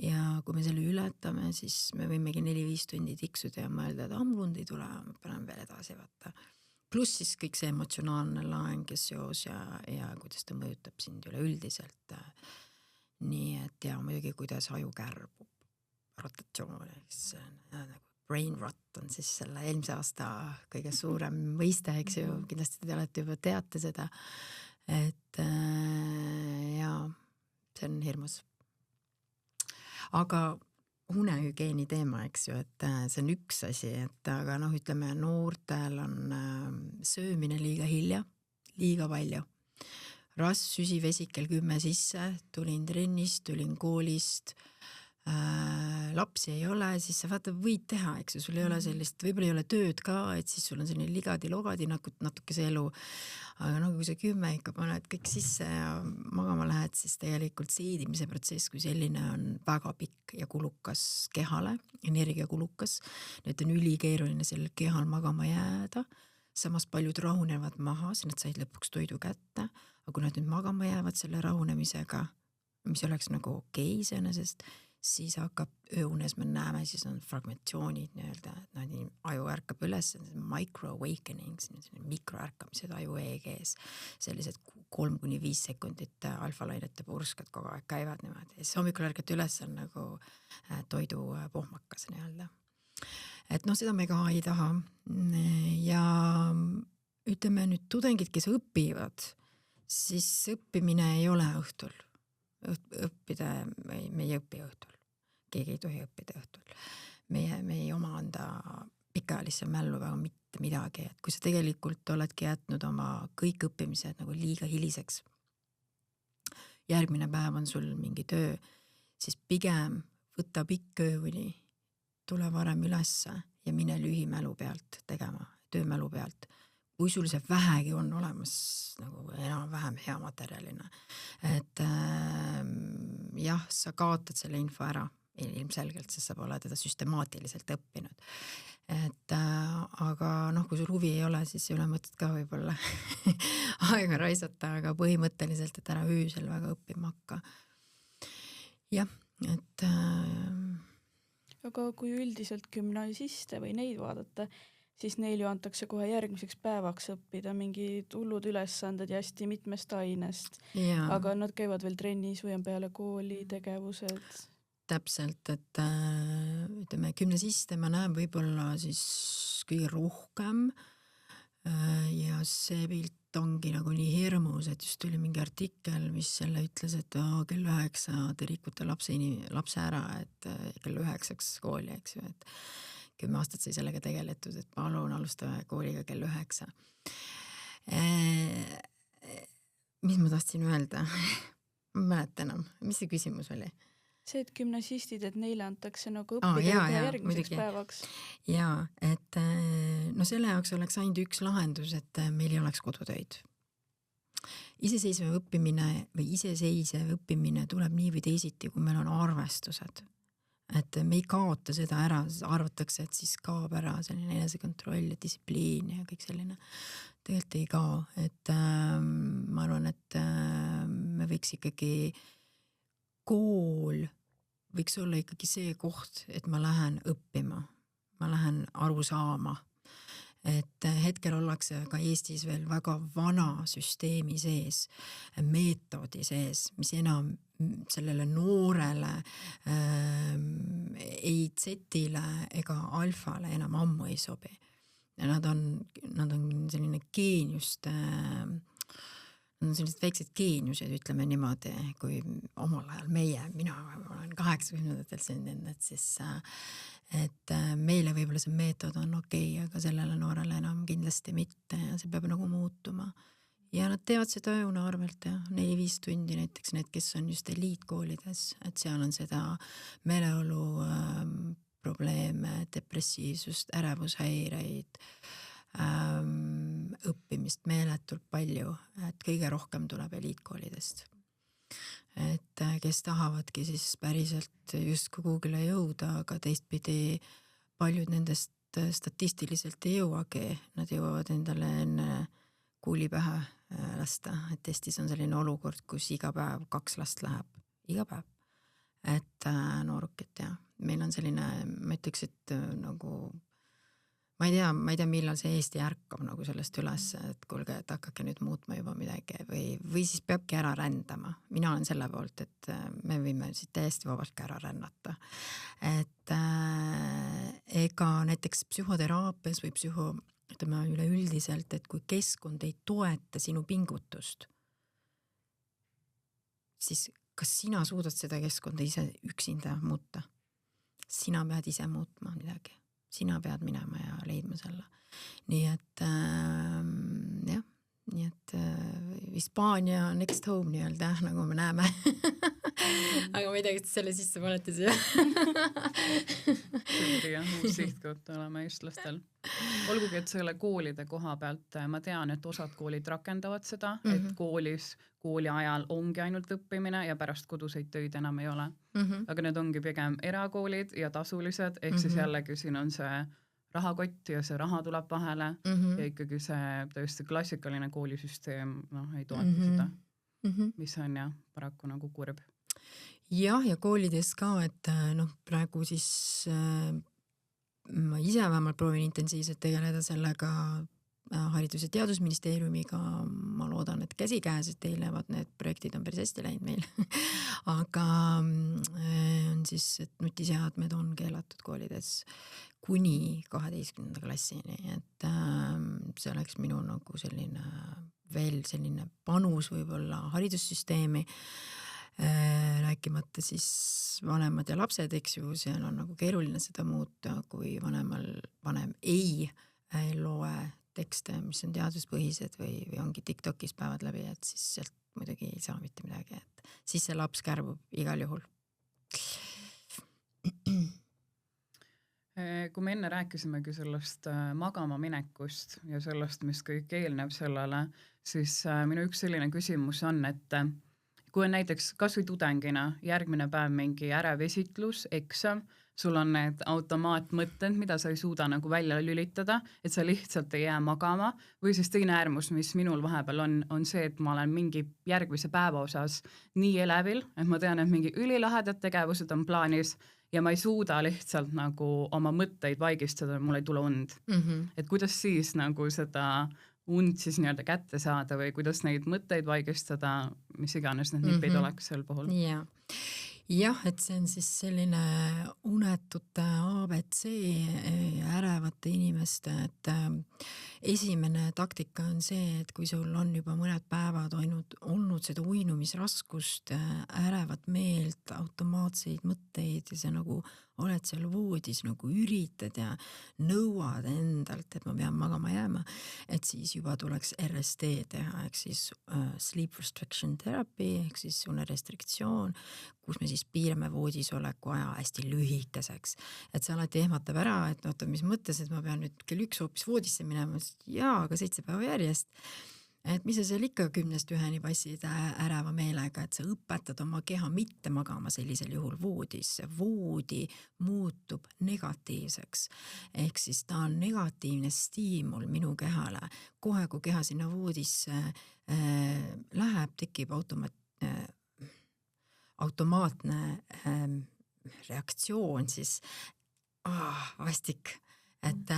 Ja kui me selle ületame, siis me võimegi 4-5 tundi tiksuda ja mõelda, et mul und ei tule, ma panen veel edasi võtta. Pluss siis kõik see emotsionaalne laeng ja seos ja kuidas ta mõjutab sind üleüldiselt. Nii et ja muidugi, kuidas aju kärbub rotatsiooniks, nagu brain rot on siis selle eelmise aasta kõige suurem mõiste, eks ju, kindlasti te olete juba teate seda, et ja see on hirmus. Aga unehügeeni teema, eks ju, et see on üks asi, et aga ütleme, noortel on söömine liiga hilja, liiga palju. Rasv, süsivesi kell 10 sisse, tulin trennist, tulin koolist, lapsi ei ole, siis sa vaata võid teha, eks ju, sul ei ole sellist, võib-olla ei ole tööd ka, et siis sul on selline ligadi-logadi natuke see elu, aga kui sa 10 ikka paned kõik sisse ja magama lähed, siis tegelikult seedimise protsess kui selline on väga pikk ja kulukas kehale, energiakulukas, nüüd on ülikeeruline sellel kehal magama jääda, samas paljud rahunevad maha, siis nad said lõpuks toidu kätte, aga kui nad nüüd magama jäävad selle rahunemisega, mis oleks nagu okei iseenesest, siis hakkab ööunes, me näeme, siis on fragmentsioonid nii-öelda, aju ärkab üles, micro-awakenings, mikroärkamised aju EEG-s, sellised 3-5 sekundit alfalainete purskad kogu aeg käivad niimoodi. Ja siis hommikul ärkad üles on nagu toidu pohmakas nii-öelda. et noh, seda me ka ei taha. Ja ütleme nüüd tudengid, kes õpivad, siis õppimine ei ole õhtul. Õppida me ei õpi õhtul. Keegi ei tohi õppida õhtul. Me ei omanda pikaajalisse mällu väga mitte midagi, et kui sa tegelikult oledki jätnud oma kõik õppimised nagu liiga hiliseks, järgmine päev on sul mingi töö, siis pigem võta pikk ööuni, tule varem ülesse ja mine lühimälu pealt tegema, töömälu pealt. Kui sul see vähegi on olemas nagu enam-vähem hea materjalina, et jah, sa kaotad selle info ära ilmselgelt, sest sa pole teda süstemaatiliselt õppinud. Et aga noh, kui sul huvi ei ole, siis ei ole mõtet ka võib-olla aega raisata, aga põhimõtteliselt, et ära öösel väga õppima hakka. Jah, et aga kui üldiselt gümnasiste või neid vaadata, siis neil ju antakse kohe järgmiseks päevaks õppida mingid hullud ülesanded ja hästi mitmest ainest. ja. Aga nad käivad veel trennis või on peale kooli tegevused. Täpselt, et ütleme, gümnasiste ma näen võib-olla siis kõige rohkem ja see pilt ongi nagu nii hirmus, et just tuli mingi artikkel, mis selle ütles, et kell 9 te rikute lapse ära, et kell 9 kooli, eks ju, et 10 aastat sai sellega tegeletud, et palun alustame kooliga kell 9. Mis ma tahtsin öelda? Ma mäletan enam, mis see küsimus oli? See, et gümnasistid, et neile antakse nagu õppida järgmiseks muidugi. Päevaks. Jaa, et no selle jaoks oleks ainult üks lahendus, et meil ei oleks kodutöid. Iseseisev õppimine tuleb nii või teisiti, kui meil on arvestused. Et me ei kaota seda ära, arvatakse, et siis kaob ära selline enesekontroll ja distsipliin ja kõik selline. Tegelikult ei kao, et ma arvan, et me võiks ikkagi kool võiks olla ikkagi see koht, et ma lähen õppima, ma lähen aru saama, et hetkel ollakse ka Eestis veel väga vana süsteemi sees, meetodi sees, mis enam sellele noorele ei Z-ile ega alfale enam ammu ei sobi. Ja nad on selline geeniuste on sellised väiksed geeniused, ütleme niimoodi, kui omal ajal mina olen 80-ndatel sündinud, et siis et meile võib-olla see meetod on okei, aga sellele noorele enam kindlasti mitte ja see peab nagu muutuma. Ja nad teevad seda ööuna arvelt ja 4-5 tundi näiteks need, kes on just eliitkoolides, et seal on seda meeleolu probleeme, depressiivsust, ärevushäireid, õppimist meeletult palju, et kõige rohkem tuleb eliitkoolidest. Et kes tahavadki siis päriselt just Google'ile jõuda, aga teistpidi paljud nendest statistiliselt ei jõuagi, nad jõuavad endale enne kuulipähe lasta, et Eestis on selline olukord, kus iga päev 2 last läheb, iga päev, et noorukid ja meil on selline, ma ütleks, et nagu ma ei tea, millal see Eesti ärkab nagu sellest üles, et kuulge, et hakake nüüd muutma juba midagi või siis peabki ära rändama. Mina olen selle poolt, et me võime siit täiesti vabalt ka ära rännata. Et ega näiteks psühhoteraapias või ütleme üleüldiselt, et kui keskkond ei toeta sinu pingutust, siis kas sina suudad seda keskkonda ise üksinda muuta? Sina pead ise muutma midagi. Sina pead minema ja leidma selle. Nii et jah, nii et Hispaania next home nii-öelda, nagu me näeme. Aga ma ei tea, kas selle sisse panete siia. Selgi jah, uus sihtkoht oleme eestlastel. Olgugi, et selle koolide koha pealt ma tean, et osad koolid rakendavad seda, et kooli ajal ongi ainult õppimine ja pärast koduseid töid enam ei ole. Aga need ongi pigem erakoolid ja tasulised, ehk siis jällegi siin on see rahakott ja see raha tuleb vahele ja ikkagi see tõesti klassikaline koolisüsteem ei toeta seda, mis on jah paraku nagu kurb. Jah, ja koolides ka, et praegu siis ma ise vähemalt proovin intensiivselt tegeleda sellega Haridus- ja Teadusministeeriumiga, ma loodan, et käsikäes, et eelnevad need projektid on päris hästi läinud meil aga on siis, et nutiseadmed on keelatud koolides kuni 12. klassini, et see oleks minu nagu selline veel selline panus võib-olla haridussüsteemi, rääkimata siis vanemad ja lapsed, eks ju, seal on nagu keeruline seda muuta, kui vanem ei loe tekste, mis on teaduspõhised või ongi TikTokis päevad läbi, et siis sealt muidugi ei saa mitte midagi, et siis see laps kärbub igal juhul. Kui me enne rääkisimegi sellest magama minekust ja sellest, mis kõik eelneb sellele, siis minu üks selline küsimus on, et kui on näiteks kas või tudengina järgmine päev mingi ärev esitlus, eksam, sul on need automaatmõtted, mida sa ei suuda nagu välja lülitada, et sa lihtsalt ei jää magama, või siis teine äärmus, mis minul vahepeal on see, et ma olen mingi järgmise päeva osas nii elevil, et ma tean, et mingi ülilahedad tegevused on plaanis ja ma ei suuda lihtsalt nagu oma mõtteid vaigistada, mul ei tule und. Et kuidas siis nagu seda und siis nii-öelda kätte saada või kuidas neid mõtteid vaigistada, mis iganes need nipid oleks sel puhul? Jah, et see on siis selline unetute ABC ärevate inimeste, et esimene taktika on see, et kui sul on juba mõned päevad olnud seda uinumisraskust, ärevat meelt, automaatseid mõtteid ja sa nagu oled seal voodis, nagu üritad ja nõuad endalt, et ma pean magama jääma, et siis juba tuleks RST teha, ehk siis sleep restriction therapy, ehk siis unerestriktsioon, kus me siis piirame voodisoleku aja hästi lühikeseks. Et see alati ehmatab ära, et oota, mis mõttes, et ma pean nüüd kell 1 hoopis voodisse minema, jaa, aga 7 päeva järjest. Et mis sa seal ikka 10-1 passid äreva meelega, et sa õpetad oma keha mitte magama sellisel juhul voodis. Voodi muutub negatiivseks. Ehk siis ta on negatiivne stiimul minu kehale. Kohe, kui keha sinna voodisse läheb, tekib automaatne reaktsioon siis vastik, et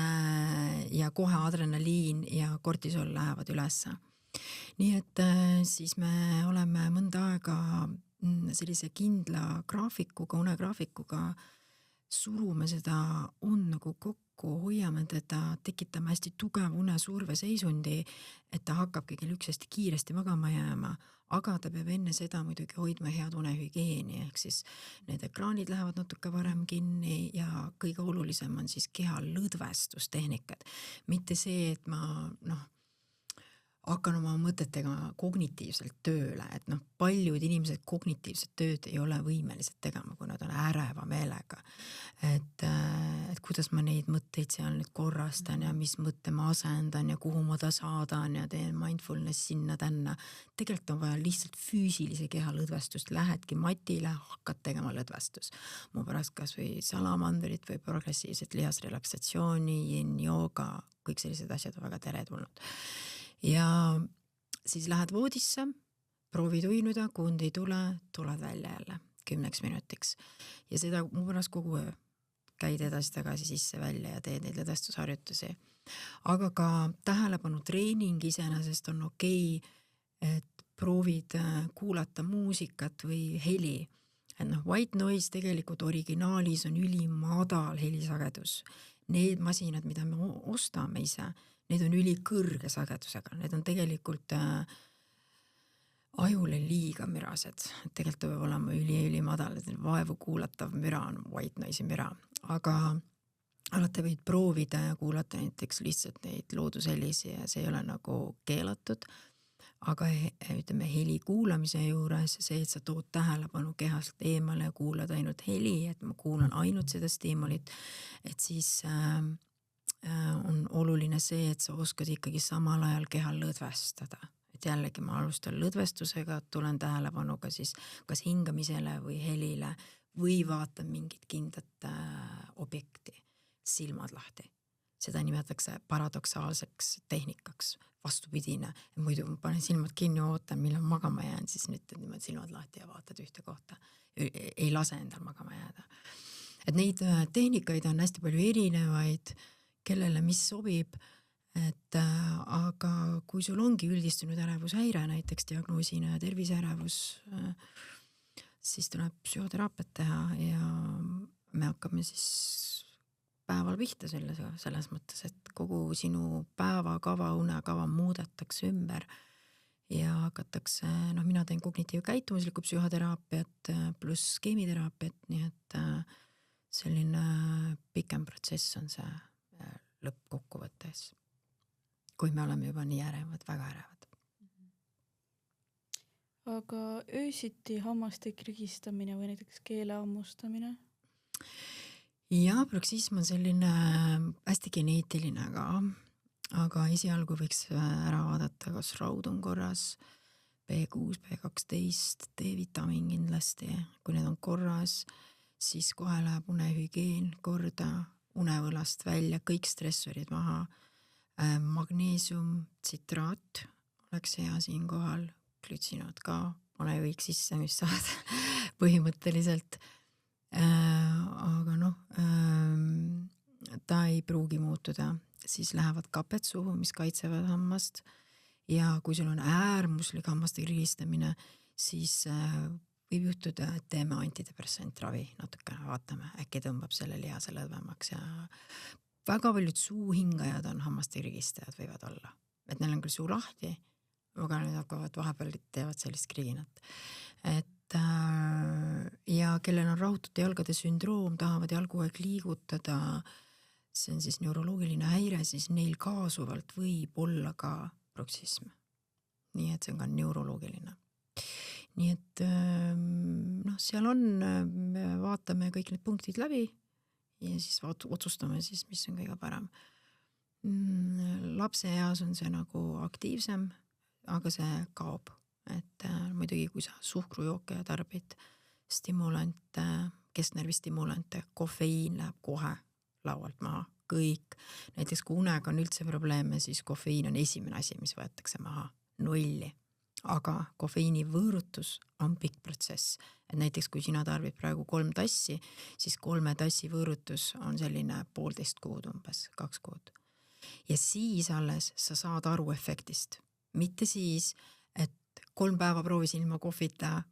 ja kohe adrenaliin ja kortisol lähevad ülesse. Nii et siis me oleme mõnda aega sellise kindla graafikuga, unegraafikuga surume seda und nagu kokku, hoiame teda, tekitame hästi tugev unesurve seisundi, et ta hakkabki kell 1 hästi kiiresti magama jääma, aga ta peab enne seda muidugi hoidma head unehügieeni, ehk siis need ekraanid lähevad natuke varem kinni ja kõige olulisem on siis keha lõdvestustehnikad. Mitte see, et ma hakkan oma mõtetega kognitiivselt tööle, et paljud inimesed kognitiivset tööd ei ole võimelised tegema, kui nad on äreva meelega. Et kuidas ma neid mõtteid seal nüüd korrastan ja mis mõtte ma asendan ja kuhu ma ta saadan ja teen mindfulness sinna tänna. Tegelikult on vaja lihtsalt füüsilise keha lõdvestust. Lähedki matile, hakkad tegema lõdvestus. Mu pärast kas või salamandrit või progressiivset lihasrelaksatsiooni, yin, jooga, kõik sellised asjad on väga teretulnud. Ja siis lähed voodisse, proovid uinuda, kui und ei tule, tuled välja jälle 10 minutiks. Ja seda mu pärast kogu öö. Käid edasi-tagasi sisse välja ja teed neid lõdvestusharjutusi. Aga ka tähelepanu treening iseenesest on okei, et proovid kuulata muusikat või heli. Et white noise tegelikult originaalis on ülimadal helisagedus. Need masinad, mida me ostame ise, need on ülikõrge sagedusega, need on tegelikult ajule liiga mürased. Tegelikult peab olema ülimadal, et vaevu kuulatav müra on white noise'i müra, aga alati võid proovida ja kuulata näiteks lihtsalt neid loodushelisi ja see ei ole nagu keelatud, aga ütleme heli kuulamise juures see, et sa tood tähelepanu kehast eemale ja kuulad ainult heli, et ma kuulan ainult seda stiimulit, et siis on oluline see, et sa oskad ikkagi samal ajal kehal lõdvestada. Et jällegi ma alustan lõdvestusega, tulen tähelepanuga siis kas hingamisele või helile või vaatan mingit kindlat objekti, silmad lahti. Seda nimetatakse paradoksaalseks tehnikaks, vastupidine. Muidu ma panen silmad kinni, ootan, millal magama jään, siis nüüd niimoodi silmad lahti ja vaatad ühte kohta. Ei lase endal magama jääda. Et neid tehnikaid on hästi palju erinevaid, kellele mis sobib, et kui sul ongi üldistunud ärevushäire näiteks diagnoosina ja terviseärevus, siis tuleb psühhoteraapiat teha ja me hakkame siis päeval pihta selles mõttes, et kogu sinu päevakava, unekava muudetakse ümber ja hakatakse, mina teen kognitiivkäitumuslikku psühhoteraapiat pluss keemiteraapiat, nii et selline pikem protsess on see lõppkokkuvõttes, kui me oleme juba nii ärevad, väga ärevad. Aga öösiti hammaste krigistamine või näiteks keele hammustamine? Ja bruksism on selline hästi geneetiline aga esialgu võiks ära vaadata, kas raud on korras, B6, B12, D-vitamiin kindlasti. Kui need on korras, siis kohe läheb unehügieen korda, unevõlast välja, kõik stressorid maha. Magneesium, tsitraat oleks hea siin kohal, glütsinood ka, pane kõik sisse, mis saad põhimõtteliselt. Aga ta ei pruugi muutuda, siis lähevad kaped suhu, mis kaitsevad hammast ja kui sul on äärmuslik hammaste krigistamine, siis võib juhtuda, et teeme antidepressantravi natukene, vaatame, äkki tõmbab selle lihase lõdvemaks ja väga paljud suuhingajad on hammaste krigistajad võivad olla, et neil on küll suu lahti, aga nüüd hakkavad vahepeal teevad sellist kriginat, et ja kellel on rahutute jalgade sündroom, tahavad jalgu aeg liigutada, see on siis neuroloogiline häire, siis neil kaasuvalt võib olla ka bruksism. Nii et see on ka neuroloogiline. Nii et seal on, me vaatame kõik need punktid läbi ja siis otsustame siis, mis on kõige parem. Lapse eas on see nagu aktiivsem, aga see kaob. Et muidugi, kui sa suhkrujooke tarbid, stimulante, kesknärvistimulante, kofeiin läheb kohe laualt maha, kõik. Näiteks kui unega on üldse probleeme, siis kofeiin on esimene asi, mis võetakse maha, 0. Aga kofeiini võõrutus on pikk protsess. Et näiteks kui sina tarbid praegu 3 tassi, siis 3 tassi võõrutus on selline 1,5 kuud umbes, 2 kuud. Ja siis alles sa saad aru efektist. Mitte siis, et 3 päeva proovisin ilma kohvita,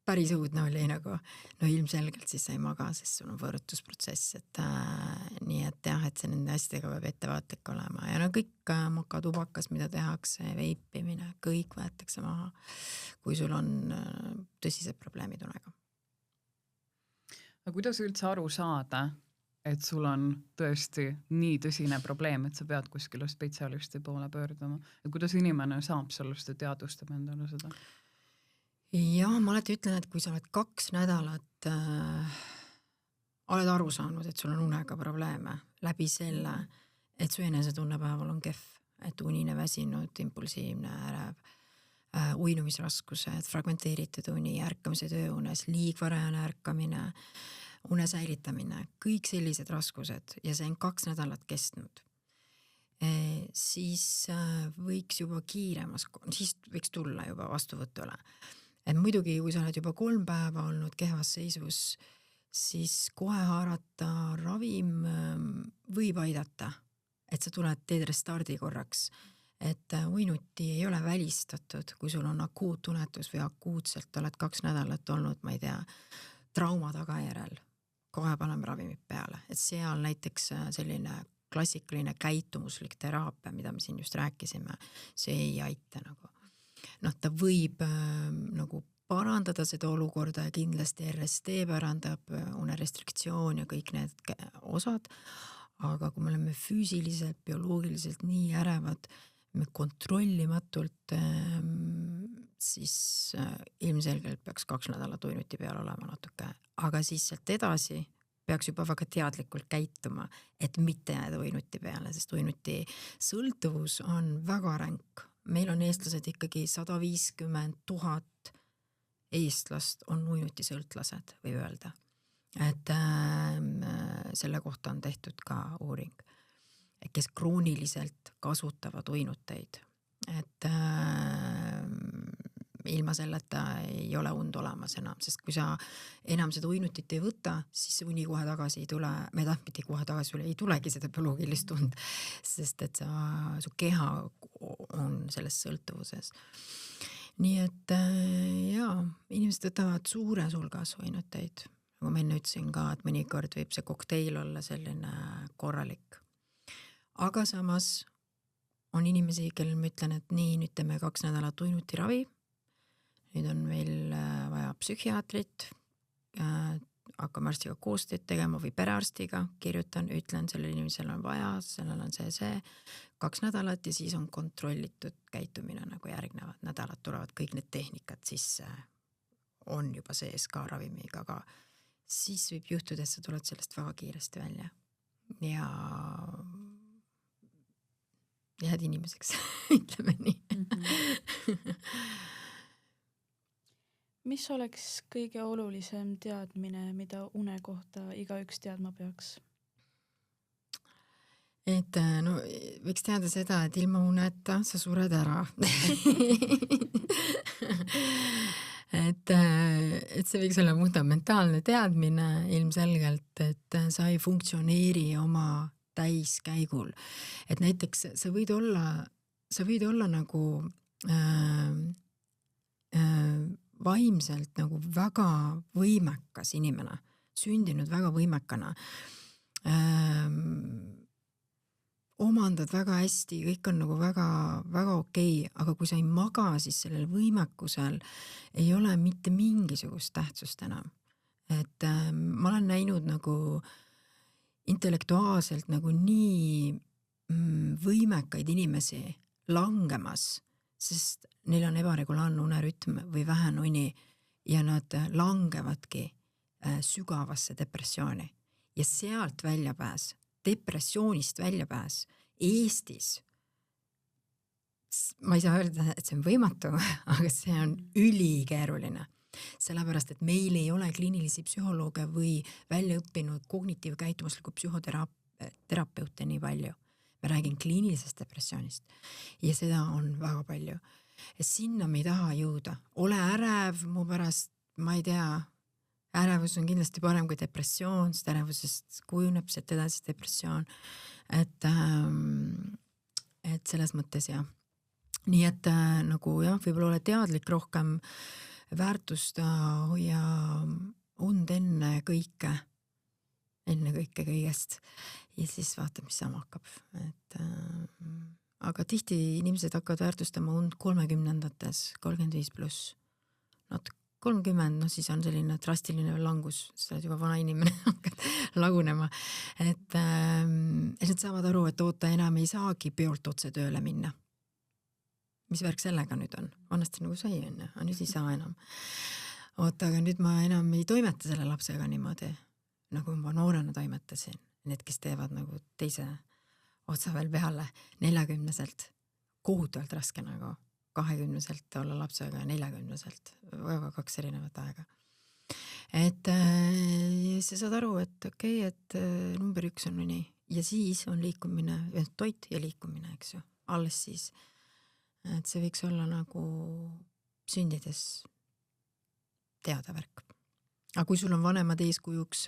päris õudne oli nagu, ilmselgelt siis sa ei maga, sest sul on võõrutusprotsess, et nii et jah, et see nende asjadega peab ettevaatlik olema ja kõik makatubakas, mida tehakse, veipimine, kõik võetakse maha, kui sul on tõsised probleemid unega. Aga kuidas üldse aru saada, et sul on tõesti nii tõsine probleem, et sa pead kuskile spetsialisti poole pöörduma? Ja kuidas inimene saab sellest ja teadvustab endale seda? Ja ma alati ütlen, et kui sa oled 2 nädalat oled aru saanud, et sul on unega probleeme läbi selle, et su enesetunnepäeval on kehv, et unine väsinud, impulsiivne, ärev, uinumisraskused, fragmenteeritud uni, ärkamise tööunes, liigvarajane ärkamine, une säilitamine, kõik sellised raskused ja see on 2 nädalat kestnud. Siis võiks juba kiiremas, siis võiks tulla juba vastuvõtule. Et muidugi, kui sa oled juba 3 päeva olnud kehvas seisus, siis kohe haarata ravim võib aidata, et sa tuled, teed restardi korraks. Et uinuti ei ole välistatud, kui sul on akuutunetus või akuutselt oled 2 nädalat olnud, ma ei tea, trauma tagajärel, kohe paneme ravimid peale. Et seal näiteks selline klassikaline käitumuslik teraapia, mida me siin just rääkisime, see ei aita nagu. Ta võib nagu parandada seda olukorda ja kindlasti RSD parandab unerestriktsioon ja kõik need osad, aga kui me oleme füüsiliselt, bioloogiliselt nii ärevad, me kontrollimatult, siis ilmselgelt peaks 2 nädalat uinuti peal olema natuke, aga siis sealt edasi peaks juba väga teadlikult käituma, et mitte jääda uinuti peale, sest uinuti sõltuvus on väga ränk. Meil on eestlased ikkagi 150 000 eestlast on uinuti sõltlased, võib öelda. Et selle kohta on tehtud ka uuring, kes krooniliselt kasutavad uinuteid. Et ilma selleta ei ole und olemas enam, sest kui sa enam seda uinutit ei võta, siis see uni kohe tagasi ei tule, mitte kohe tagasi ei tulegi seda bioloogilist und, sest et su keha on selles sõltuvuses. Nii et inimesed võtavad suures hulgas aineteid, nagu ma enne ütlesin ka, et mõnikord võib see kokteil olla selline korralik. Aga samas on inimesi, kellel ma ütlen, et nii, nüüd teeme 2 nädalat uinutiravi, nüüd on meil vaja psühhiaatrit, hakkame arstiga koostööd tegema või perearstiga, kirjutan, ütlen, sellel inimesel on vaja, sellel on see 2 nädalat ja siis on kontrollitud käitumine nagu järgnevad nädalad, tulevad kõik need tehnikad sisse, on juba sees ka ravimiga, aga siis võib juhtuda, et sa tuled sellest väga kiiresti välja ja jääd inimeseks, ütleme nii. Mis oleks kõige olulisem teadmine, mida une kohta igaüks teadma peaks? Et võiks teada seda, et ilma uneta sa sured ära. et see võiks olla fundamentaalne teadmine ilmselgelt, et sa ei funktsioneeri oma täiskäigul. Et näiteks sa võid olla nagu vaimselt nagu väga võimekas inimene, sündinud väga võimekana, omandad väga hästi, kõik on nagu väga, väga okei, aga kui sa ei maga, siis sellel võimekusel ei ole mitte mingisugust tähtsust enam. Et ma olen näinud nagu intellektuaalselt nagu nii võimekaid inimesi langemas, sest neil on ebaregulaarne unerütm või vähene uni ja nad langevadki sügavasse depressiooni ja sealt väljapääs, depressioonist väljapääs Eestis, ma ei saa öelda, et see on võimatu, aga see on ülikeeruline. Sellepärast, et meil ei ole kliinilisi psühholooge või väljaõppinud kognitiivkäitumusliku psühhoterapeute nii palju. Ma räägin kliinilisest depressioonist ja seda on väga palju. Ja sinna me ei taha jõuda. Ole ärev, mu pärast, ma ei tea, ärevus on kindlasti parem kui depressioon, sest ärevusest kujuneb sealt edasi depressioon. Et selles mõttes jah. Nii et nagu jah, võib-olla ole teadlik rohkem väärtusta hoia und enne kõike kõigest ja siis vaata, mis sama hakkab. Et, aga tihti inimesed hakkavad väärtustama und 30-ndates, 35+. 30, siis on selline drastiline langus, sa oled juba vana inimene, hakkad lagunema. Et nad saavad aru, et oota enam ei saagi peolt otse tööle minna. Mis värk sellega nüüd on? Vanasti nagu sai enne, aga nüüd ei saa enam. Oota, aga nüüd ma enam ei toimeta selle lapsega niimoodi, nagu ma noorena toimetasin. Need, kes teevad nagu teise otsa veel peale 40-selt, kohutavalt raske nagu 20-selt olla lapsega ja 40-selt, väga 2 erinevat aega. Et sa saad aru, et okei, et number 1 on nii ja siis on liikumine, toit ja liikumine, eks ju, alles siis. Et see võiks olla nagu sündides teada värk. Aga kui sul on vanemad eeskujuks,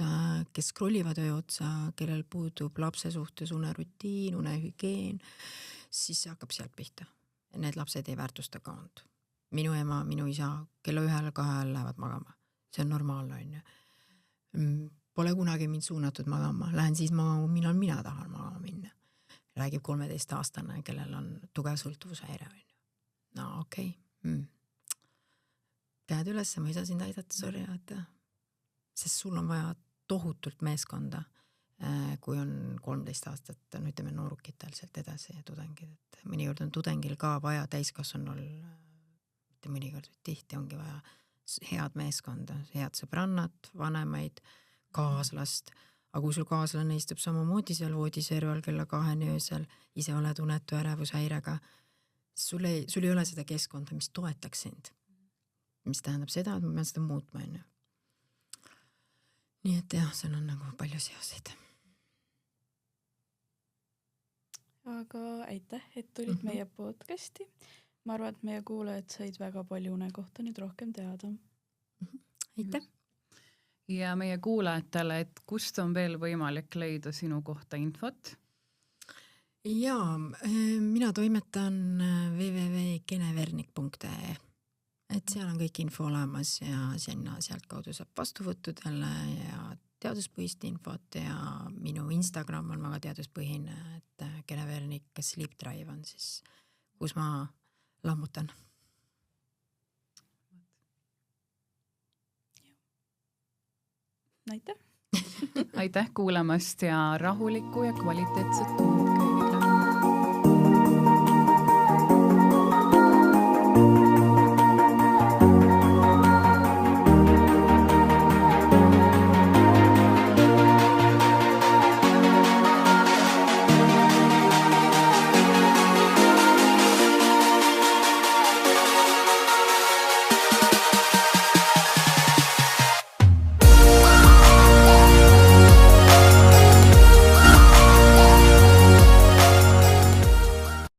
kes scrollivad öö otsa, kellel puudub lapse suhtes unerutiin, unehügieen, siis see hakkab sealt pihta. Need lapsed ei väärtusta ka und. Minu ema, minu isa, kella 1-2 lähevad magama. See on normaalne, on ju. Pole kunagi mind suunatud magama. Lähen siis magama, millal mina tahan magama minna. Räägib 13-aastane, kellel on tugev sõltuvushäire, on ju. No okei. Käed üles, ma ei saa sind aidata, sorry, sest sul on vaja tohutult meeskonda, kui on 13 aastat, no ütleme noorukitel sealt edasi ja tudengid, et mõnikord on tudengil ka vaja täiskasvanul, mõnikord tihti ongi vaja head meeskonda, head sõbrannat, vanemaid, kaaslast, aga kui sul kaaslane istub samamoodi seal voodiserval kella 2 öösel, ise oled unetu ärevushäirega, sul ei ole seda keskkonda, mis toetaks sind, mis tähendab seda, et ma pean seda muutma enne. Nii et jah, seal on nagu palju seoseid. Aga aitäh, et tulid meie podcasti. Ma arvan, et meie kuulajad said väga palju une kohta nüüd rohkem teada. Aitäh! Ja meie kuulajatele, et kust on veel võimalik leida sinu kohta infot? Jaa, mina toimetan www.genevernik.ee, et seal on kõik info olemas ja sealt kaudu saab vastuvõttudele ja teaduspõhist infot ja minu Instagram on väga teaduspõhine, et Genevernik Sleep Drive on siis, kus ma lammutan. Aitäh! Aitäh kuulamast ja rahulikku ja kvaliteetset tund!